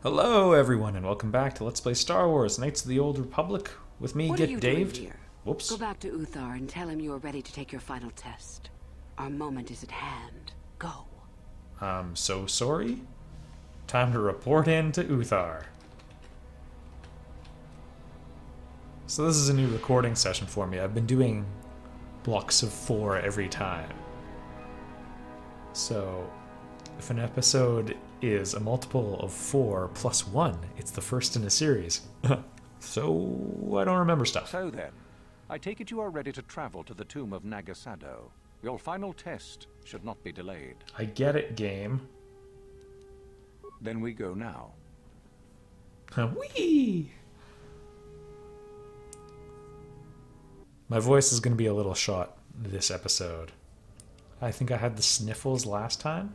Hello, everyone, and welcome back to Let's Play Star Wars Knights of the Old Republic. With me, What are Get you doing Daved. here? Whoops. Go back to Uthar and tell him you are ready to take your final test. Our moment is at hand. Go. I'm so sorry. Time to report in to Uthar. So this is a new recording session for me. I've been doing blocks of 4 every time. So if an episode is a multiple of 4 plus 1, it's the first in a series. So I don't remember stuff. So then, I take it you are ready to travel to the tomb of Nagasado. Your final test should not be delayed. I get it, game. Then we go now. Whee! My voice is going to be a little shot this episode. I think I had the sniffles last time.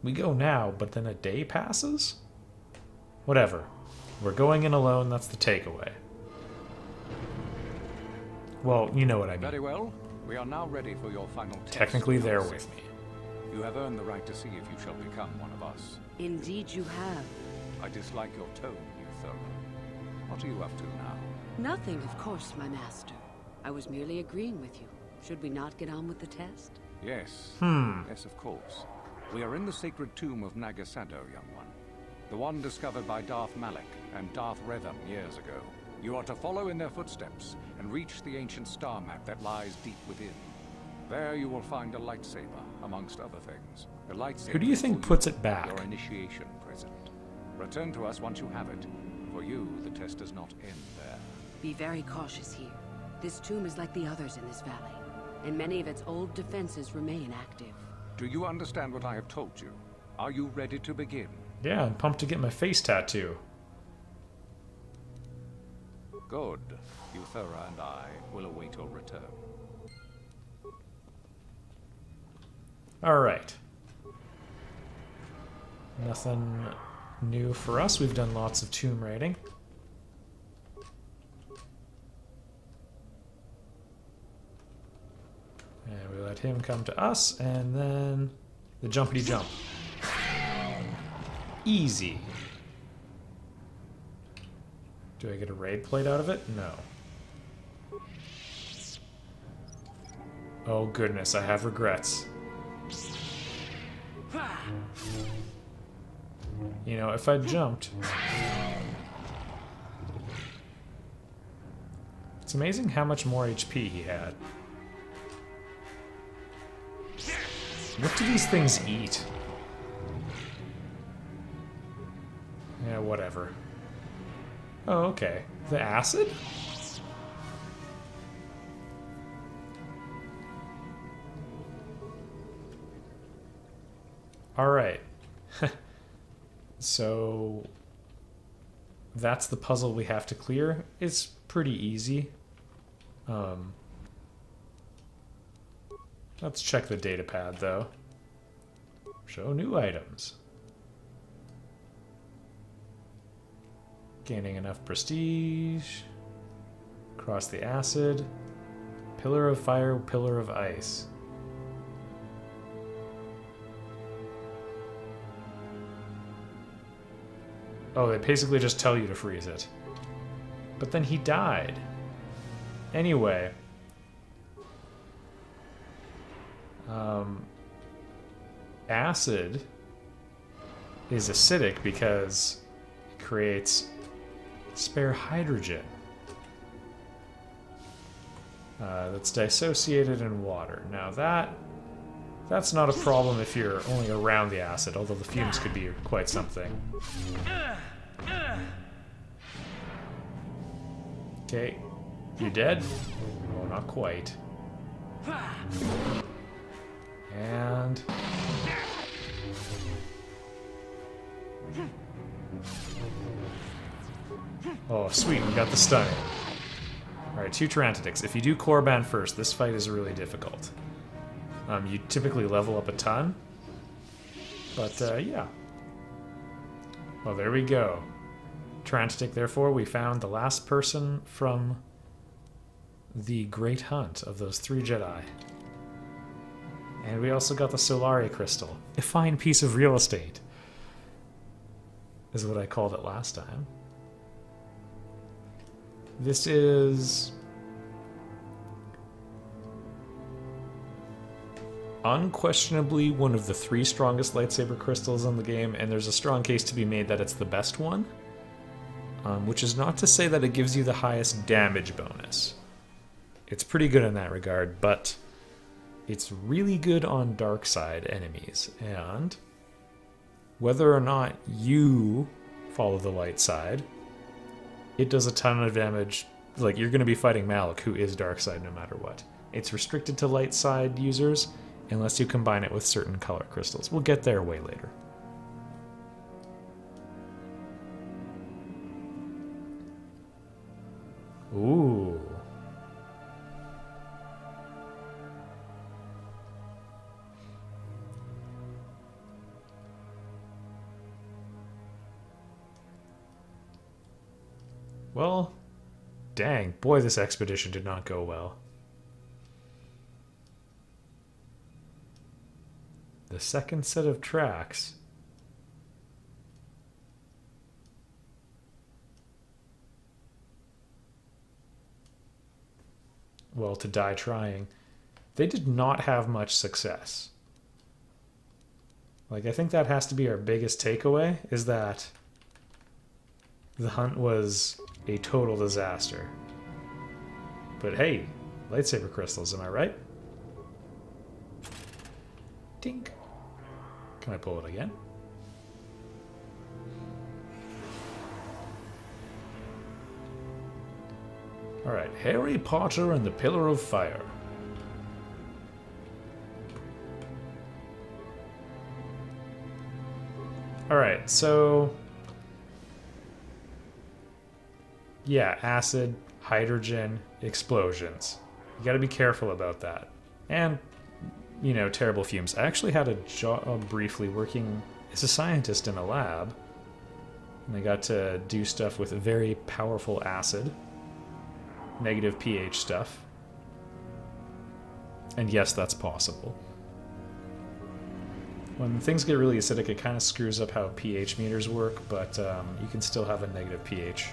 We go now, but then a day passes? Whatever. We're going in alone, that's the takeaway. Well, you know what I mean. Very well. We are now ready for your final test. Technically, they're with me. You have earned the right to see if you shall become one of us. Indeed you have. I dislike your tone, Uthar. What are you up to now? Nothing, of course, my master. I was merely agreeing with you. Should we not get on with the test? Yes. Hmm. Yes, of course. We are in the sacred tomb of Nagasado, young one. The one discovered by Darth Malak and Darth Revan years ago. You are to follow in their footsteps and reach the ancient star map that lies deep within. There you will find a lightsaber, amongst other things. A lightsaber. Who do you think puts it back? Your initiation present. Return to us once you have it. For you, the test does not end there. Be very cautious here. This tomb is like the others in this valley, and many of its old defenses remain active. Do you understand what I have told you? Are you ready to begin? Yeah, I'm pumped to get my face tattoo. Good. Uthar and I will await your return. Alright. Nothing new for us. We've done lots of tomb raiding. And we let him come to us, and then the jumpity jump. Easy. Do I get a raid plate out of it? No. Oh goodness, I have regrets. You know, if I jumped... It's amazing how much more HP he had. What do these things eat? Yeah, whatever. Oh, okay. The acid? Alright. So... that's the puzzle we have to clear. It's pretty easy. Let's check the datapad, though. Show new items. Gaining enough prestige. Cross the acid. Pillar of fire, pillar of ice. Oh, they basically just tell you to freeze it. But then he died. Anyway. Acid is acidic because it creates spare hydrogen that's dissociated in water. Now that's not a problem if you're only around the acid, although the fumes could be quite something. Okay, you dead? Oh, not quite. And... oh, sweet, we got the stunning. Alright, 2 Tyrantitics. If you do Korriban first, this fight is really difficult. You typically level up a ton. But, yeah. Well, there we go. Tyrantitic, therefore, we found the last person from the Great Hunt of those 3 Jedi. And we also got the Solari Crystal. A fine piece of real estate. is what I called it last time. This is unquestionably one of the 3 strongest lightsaber crystals in the game, and there's a strong case to be made that it's the best one. Which is not to say that it gives you the highest damage bonus. It's pretty good in that regard, but it's really good on dark side enemies, and whether or not you follow the light side, it does a ton of damage. Like, you're going to be fighting Malik, who is dark side no matter what. It's restricted to light side users unless you combine it with certain color crystals. We'll get there way later. Ooh. Well, dang, boy, this expedition did not go well. The second set of tracks. Well, to die trying. They did not have much success. Like, I think that has to be our biggest takeaway, is that the hunt was a total disaster. But hey, lightsaber crystals, am I right? Dink. Can I pull it again? Alright, Harry Potter and the Pillar of Fire. Alright, so yeah, acid, hydrogen, explosions. You gotta be careful about that. And, you know, terrible fumes. I actually had a job briefly working as a scientist in a lab. And I got to do stuff with very powerful acid. Negative pH stuff. And yes, that's possible. When things get really acidic, it kind of screws up how pH meters work, but you can still have a negative pH.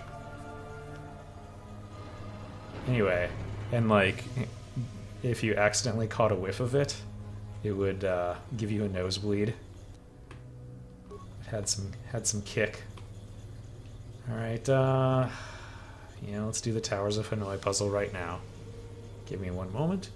Anyway, and like, if you accidentally caught a whiff of it, it would give you a nosebleed. It had some kick. All right, yeah, let's do the Towers of Hanoi puzzle right now. Give me one moment.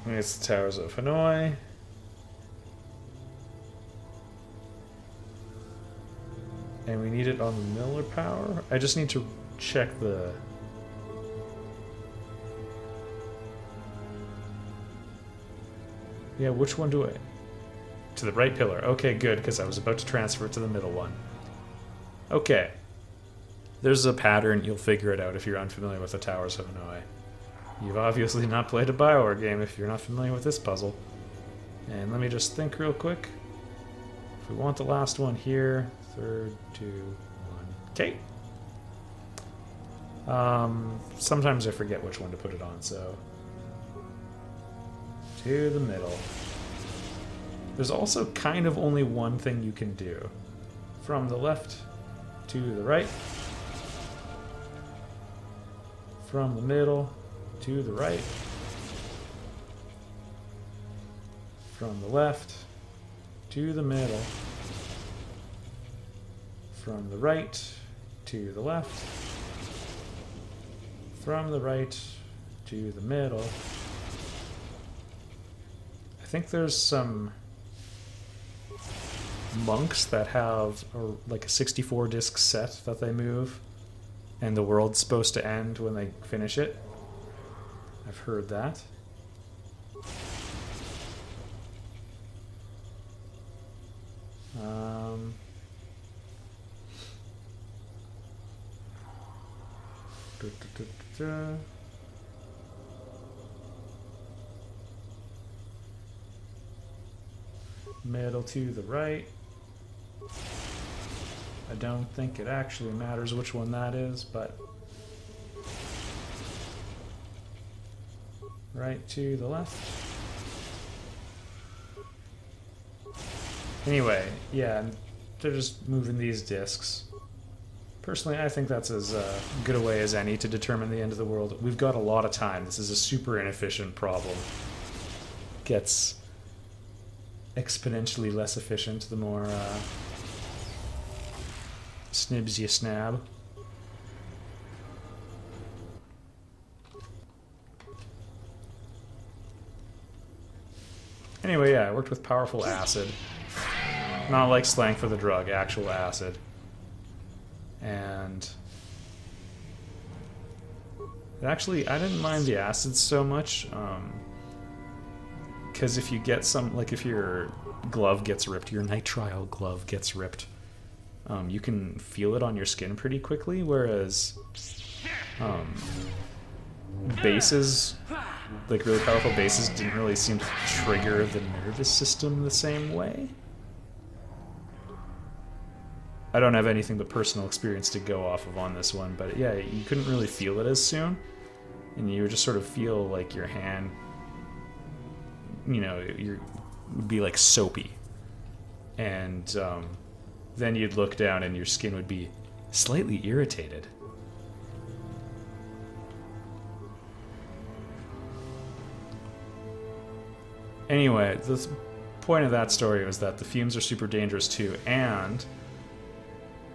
It's the Towers of Hanoi. And we need it on the Miller power. I just need to check the... Yeah, which one do I... To the right pillar. Okay, good, because I was about to transfer it to the middle one. Okay. There's a pattern. You'll figure it out if you're unfamiliar with the Towers of Hanoi. You've obviously not played a BioWare game if you're not familiar with this puzzle. And let me just think real quick. If we want the last one here, 3, 2, 1. Okay. Sometimes I forget which one to put it on, so... To the middle. There's also kind of only one thing you can do. From the left to the right. From the middle to the right. From the left to the middle. From the right to the left. From the right to the middle. I think there's some monks that have like a 64 disc set that they move, and the world's supposed to end when they finish it. I've heard that. Middle to the right. I don't think it actually matters which one that is, but... Right to the left. Anyway, yeah, they're just moving these discs. Personally, I think that's as good a way as any to determine the end of the world. We've got a lot of time. This is a super inefficient problem. Gets exponentially less efficient the more snibs you snab. Anyway, yeah, I worked with powerful acid. Not like slang for the drug, actual acid. And actually, I didn't mind the acids so much, because if you get some, like if your glove gets ripped, your nitrile glove gets ripped, you can feel it on your skin pretty quickly, whereas bases, like really powerful bases, didn't really seem to trigger the nervous system the same way. I don't have anything but personal experience to go off of on this one, but yeah, you couldn't really feel it as soon, and you would just sort of feel like your hand, you know, would be like soapy, and then you'd look down and your skin would be slightly irritated. Anyway, the point of that story was that the fumes are super dangerous too, and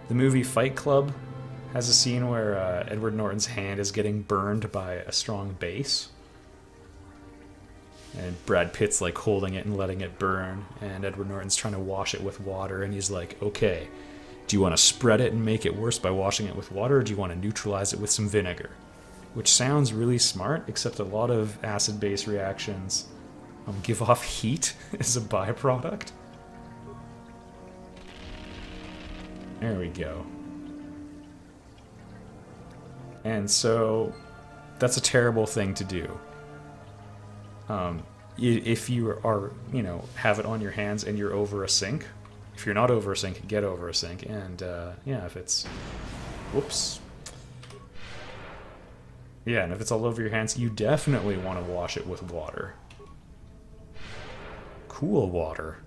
the movie Fight Club has a scene where Edward Norton's hand is getting burned by a strong base. And Brad Pitt's like holding it and letting it burn, and Edward Norton's trying to wash it with water, and he's like, okay, do you want to spread it and make it worse by washing it with water, or do you want to neutralize it with some vinegar? Which sounds really smart, except a lot of acid-base reactions give off heat as a byproduct. There we go. And so that's a terrible thing to do. If you are, you know, have it on your hands and you're over a sink. If you're not over a sink, get over a sink. And yeah, if it's, whoops. Yeah, and if it's all over your hands, you definitely want to wash it with water. Cool water.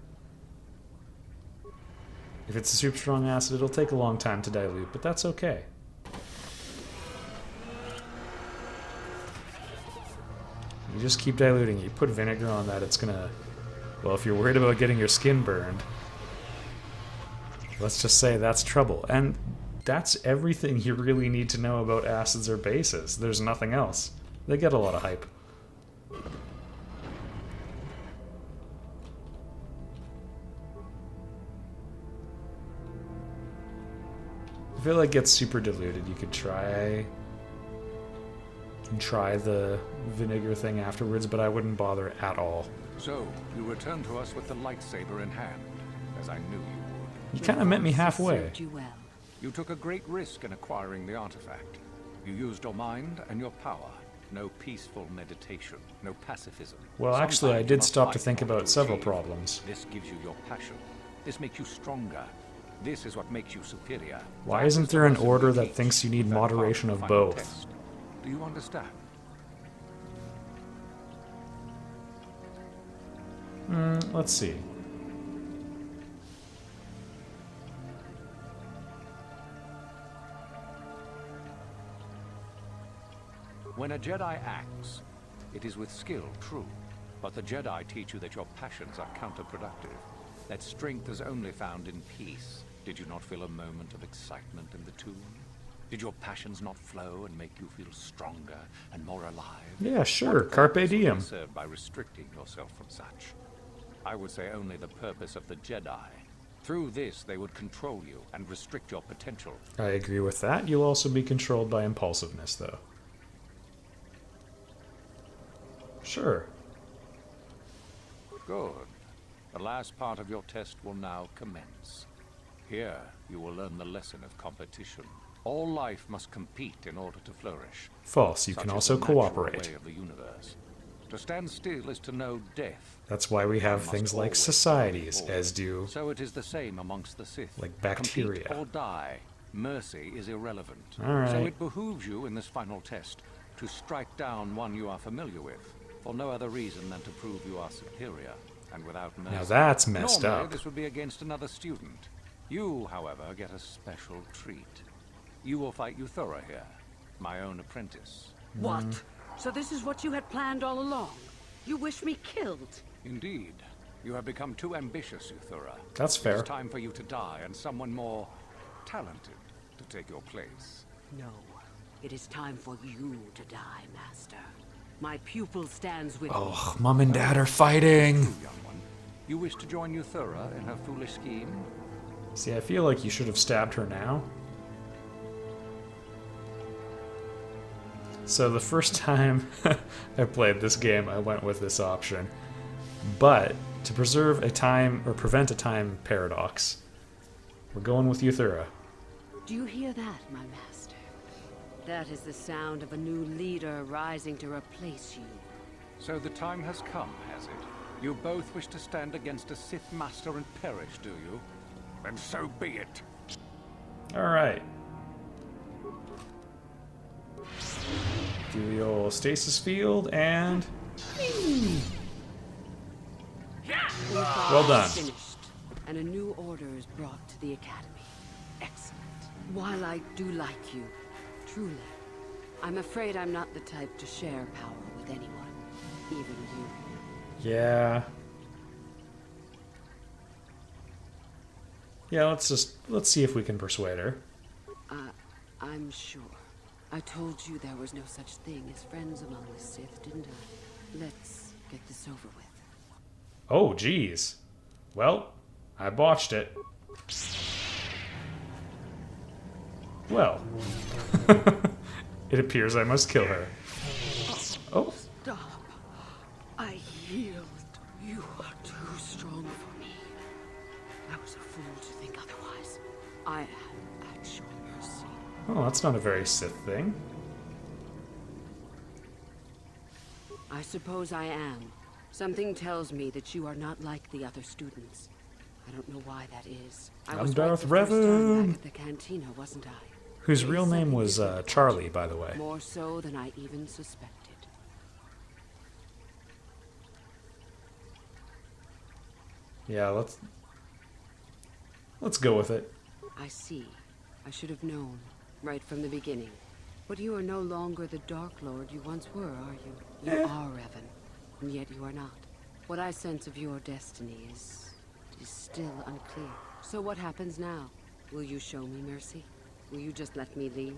If it's a super strong acid, it'll take a long time to dilute, but that's okay. You just keep diluting it. You put vinegar on that, it's gonna... Well, if you're worried about getting your skin burned, let's just say that's trouble. And that's everything you really need to know about acids or bases. There's nothing else. They get a lot of hype. I feel like it gets super diluted. You could try the vinegar thing afterwards, but I wouldn't bother at all. So, you return to us with the lightsaber in hand, as I knew you would. You kind of met me halfway. Served you well. You took a great risk in acquiring the artifact. You used your mind and your power. No peaceful meditation, no pacifism. Well, actually, I did stop to think about several problems. This gives you your passion. This makes you stronger. This is what makes you superior. Why isn't there an order that thinks you need moderation of both? Do you understand? Let's see. When a Jedi acts, it is with skill, true. But the Jedi teach you that your passions are counterproductive. That strength is only found in peace. Did you not feel a moment of excitement in the tomb? Did your passions not flow and make you feel stronger and more alive? Yeah, sure. Carpe diem. Served by restricting yourself from such. I would say only the purpose of the Jedi. Through this, they would control you and restrict your potential. I agree with that. You'll also be controlled by impulsiveness, though. Sure. Good. The last part of your test will now commence. Here, you will learn the lesson of competition. All life must compete in order to flourish. False. You can also cooperate. Way of the universe. To stand still is to know death. That's why we have One things must like always societies, move forward. as do So it is the same amongst the Sith. like bacteria. Compete or die. Mercy is irrelevant. All right. So it behooves you in this final test to strike down one you are familiar with, for no other reason than to prove you are superior and without mercy. Now that's messed Normally, up. this would be against another student. You, however, get a special treat. You will fight Uthar here, my own apprentice. What? So this is what you had planned all along? You wish me killed? Indeed. You have become too ambitious, Uthar. That's fair. It's time for you to die and someone more talented to take your place. No. It is time for you to die, Master. My pupil stands with me. Oh, Mom and Dad are fighting. You, young one. You wish to join Uthar in her foolish scheme? See, I feel like you should have stabbed her now. So the first time I played this game, I went with this option. But to preserve a time, or prevent a time paradox, we're going with Uthar. Do you hear that, my master? That is the sound of a new leader rising to replace you. So the time has come, has it? You both wish to stand against a Sith Master and perish, do you? Then so be it. Alright. Do the old stasis field and... Well done. Finished, and a new order is brought to the academy. Excellent. While I do like you, truly, I'm afraid I'm not the type to share power with anyone, even you. Yeah. Yeah, let's see if we can persuade her. I'm sure. I told you there was no such thing as friends among the Sith, didn't I? Let's get this over with. Oh, geez. Well, I botched it. Well. It appears I must kill her. Oh. Stop. I yield. You are too strong for me. I was a fool to think otherwise. I am at your mercy. Oh, that's not a very Sith thing. I suppose I am. Something tells me that you are not like the other students. I don't know why that is. I I'm was Darth right the first time Revan. back at the cantina, wasn't I? Whose real name was Charlie, by the way. More so than I even suspected. Yeah, let's go with it. I see. I should have known, right from the beginning. But you are no longer the Dark Lord you once were, are you? You are Revan, and yet you are not. What I sense of your destiny is still unclear. So what happens now? Will you show me mercy? Will you just let me leave?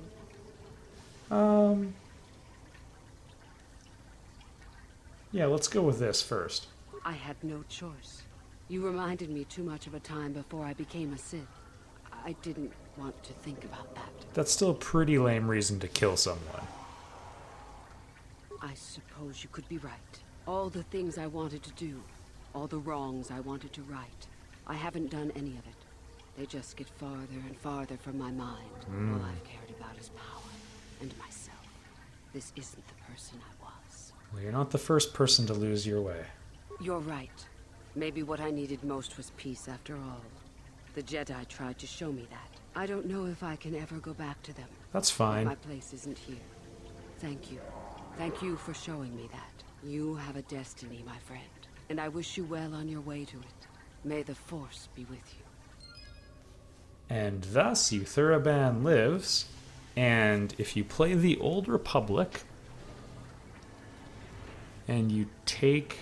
Yeah, let's go with this first. I had no choice. You reminded me too much of a time before I became a Sith. I didn't want to think about that. That's still a pretty lame reason to kill someone. I suppose you could be right. All the things I wanted to do, all the wrongs I wanted to right, I haven't done any of it. They just get farther and farther from my mind. All I've cared about is power and myself. This isn't the person I was. Well, you're not the first person to lose your way. You're right. Maybe what I needed most was peace after all. The Jedi tried to show me that. I don't know if I can ever go back to them. That's fine. My place isn't here. Thank you. Thank you for showing me that. You have a destiny, my friend. And I wish you well on your way to it. May the Force be with you. And thus, Utharaban lives, and if you play the Old Republic, and you take...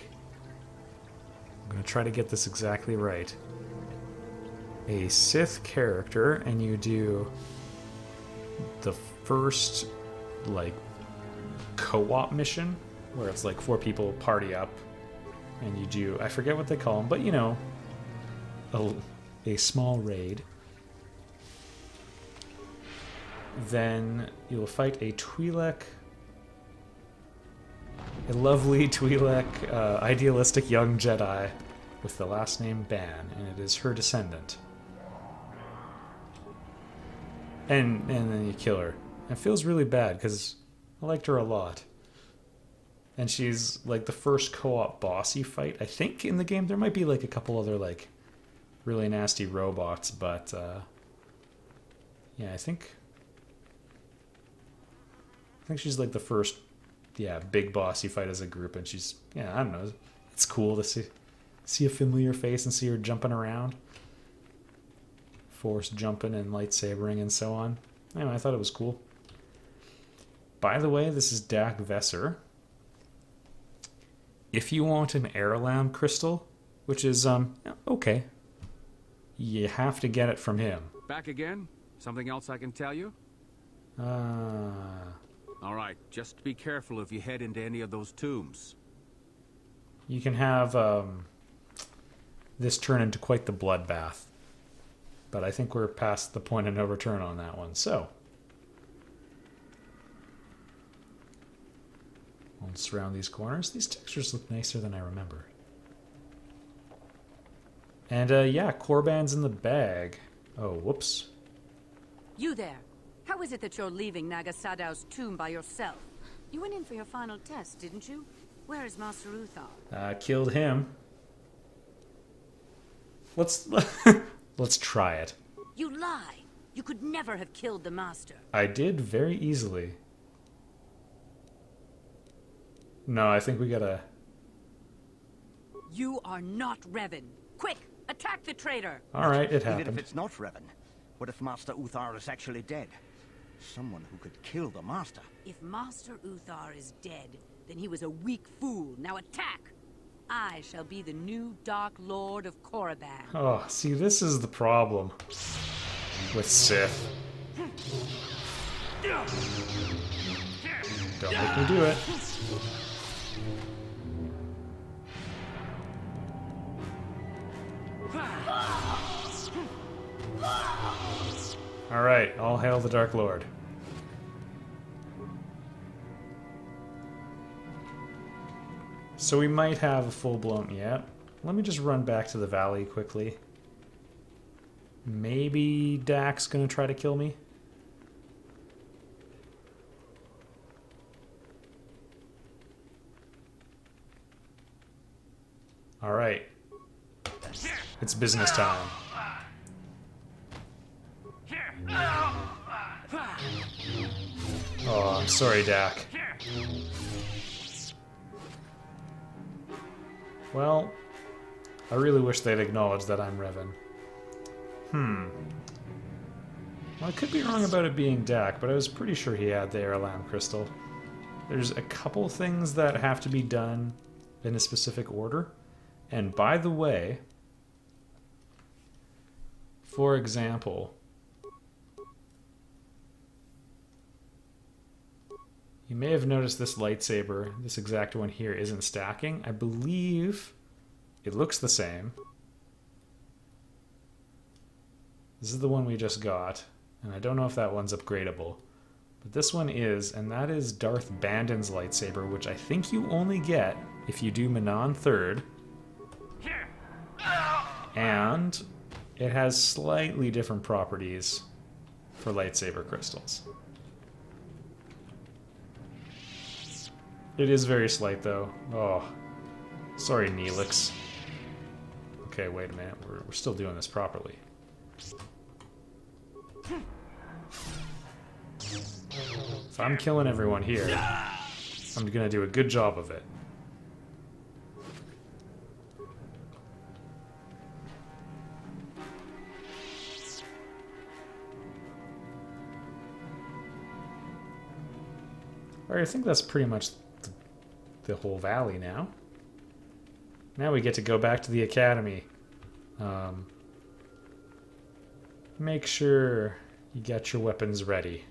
I'm going to try to get this exactly right. A Sith character, and you do the first, like, co-op mission, where it's like 4 people party up, and you do, I forget what they call them, but you know, a small raid. Then you'll fight a Twi'lek, a lovely Twi'lek, idealistic young Jedi with the last name Ban, and it is her descendant. And then you kill her. It feels really bad, because I liked her a lot. And she's like the first co-op boss you fight, I think, in the game. There might be like a couple other like really nasty robots, but yeah, I think she's like the first, yeah, big boss you fight as a group, and she's, yeah, I don't know, it's cool to see a familiar face and see her jumping around, force jumping and lightsabering and so on. Anyway, I thought it was cool. By the way, this is Dak Vesser. If you want an heirloom crystal, which is okay, you have to get it from him. Back again? Something else I can tell you? All right, just be careful if you head into any of those tombs. You can have this turn into quite the bloodbath. But I think we're past the point of no return on that one, so. Won't surround these corners. These textures look nicer than I remember. And yeah, Korriban's in the bag. Oh, whoops. You there. How is it that you're leaving Nagasadow's tomb by yourself? You went in for your final test, didn't you? Where is Master Uthar? Killed him. Let's try it. You lie. You could never have killed the Master. I did very easily. No, I think we gotta... You are not Revan. Quick, attack the traitor. Alright, it Even happened. if it's not Revan, what if Master Uthar is actually dead? Someone who could kill the Master. If Master Uthar is dead, then he was a weak fool. Now attack. I shall be the new Dark Lord of Korriban. Oh, see, this is the problem with Sith. Don't make me do it. Alright, all hail the Dark Lord. So we might have a full-blown... Yeah. Let me just run back to the valley quickly. Maybe Dak's gonna try to kill me? Alright. It's business time. Oh, I'm sorry, Dak. Well, I really wish they'd acknowledge that I'm Revan. Well, I could be wrong about it being Dak, but I was pretty sure he had the heirloom crystal. There's a couple things that have to be done in a specific order. And by the way, for example, you may have noticed this lightsaber, this exact one here, isn't stacking. I believe it looks the same. This is the one we just got, and I don't know if that one's upgradable. But this one is, and that is Darth Bandon's lightsaber, which I think you only get if you do Manon 3rd. And it has slightly different properties for lightsaber crystals. It is very slight, though. Oh, sorry, Neelix. Okay, wait a minute. We're still doing this properly. If I'm killing everyone here, I'm gonna do a good job of it. Alright, I think that's pretty much the whole valley now. Now we get to go back to the academy. Make sure you get your weapons ready.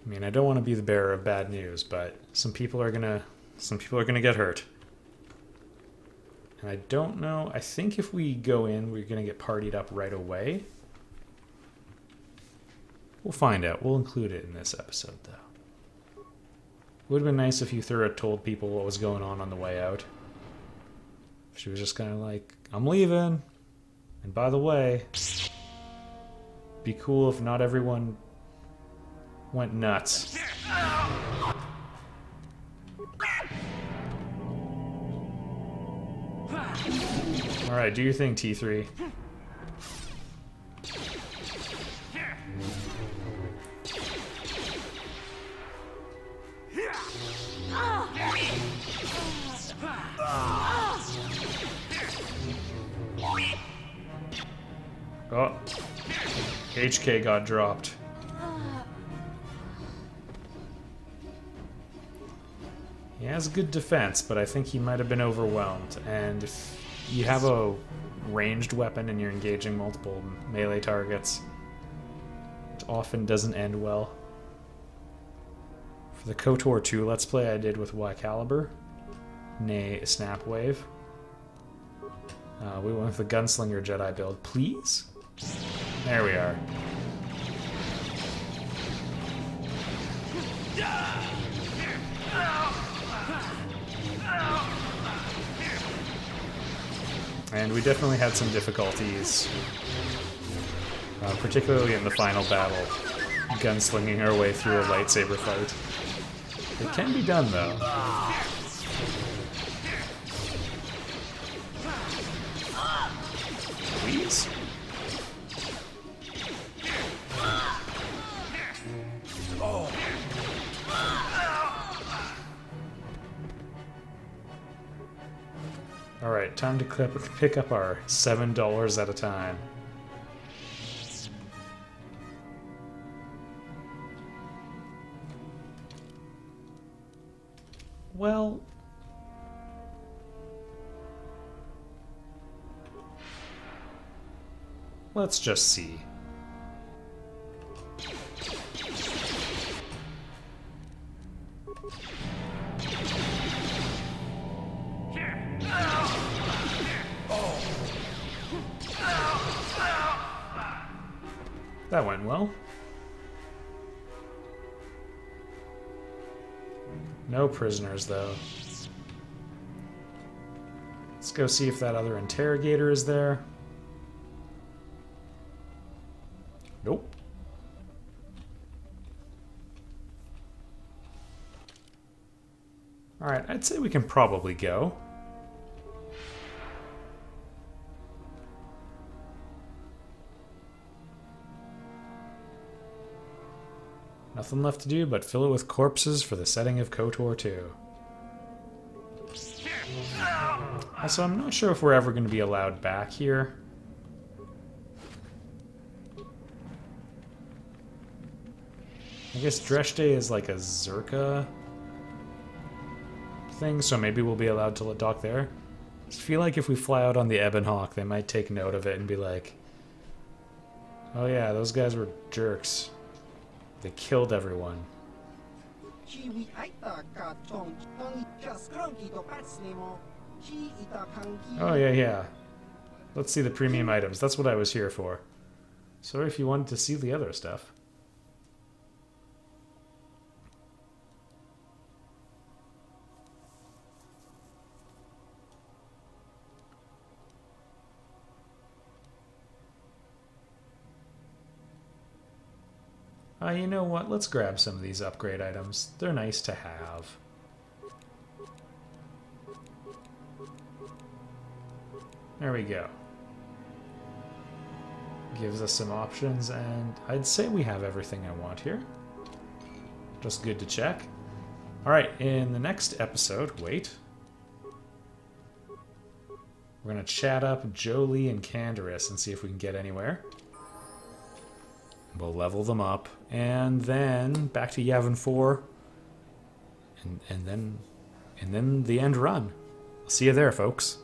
I mean, I don't want to be the bearer of bad news, but some people are gonna get hurt. And I don't know, I think if we go in, we're gonna get partied up right away. We'll find out. We'll include it in this episode, though. It would have been nice if Uthar had told people what was going on the way out. She was just kind of like, I'm leaving. And by the way, be cool if not everyone went nuts. Alright, do your thing, T3. Oh, HK got dropped. He has good defense, but I think he might have been overwhelmed. And if you have a ranged weapon and you're engaging multiple melee targets, it often doesn't end well. For the KOTOR 2 Let's Play I did with Y Caliber, nay Snapwave, we went with the Gunslinger Jedi build, please? There we are. And we definitely had some difficulties, particularly in the final battle, gunslinging our way through a lightsaber fight. It can be done, though. Please? Alright, time to pick up our $7 at a time. Well... let's just see. That went well. No prisoners, though. Let's go see if that other interrogator is there. Nope. Alright, I'd say we can probably go. Nothing left to do but fill it with corpses for the setting of KOTOR 2. Also, I'm not sure if we're ever going to be allowed back here. I guess Dresh Day is like a Zerka thing, so maybe we'll be allowed to dock there. I just feel like if we fly out on the Ebon Hawk, they might take note of it and be like, oh yeah, those guys were jerks. They killed everyone. Oh yeah. Let's see the premium items. That's what I was here for. Sorry if you wanted to see the other stuff. You know what? Let's grab some of these upgrade items. They're nice to have. There we go. Gives us some options, and I'd say we have everything I want here. Just good to check. Alright, in the next episode, wait. We're going to chat up Jolie and Canderous and see if we can get anywhere. We'll level them up, and then back to Yavin 4, and then the end run. I'll see you there, folks.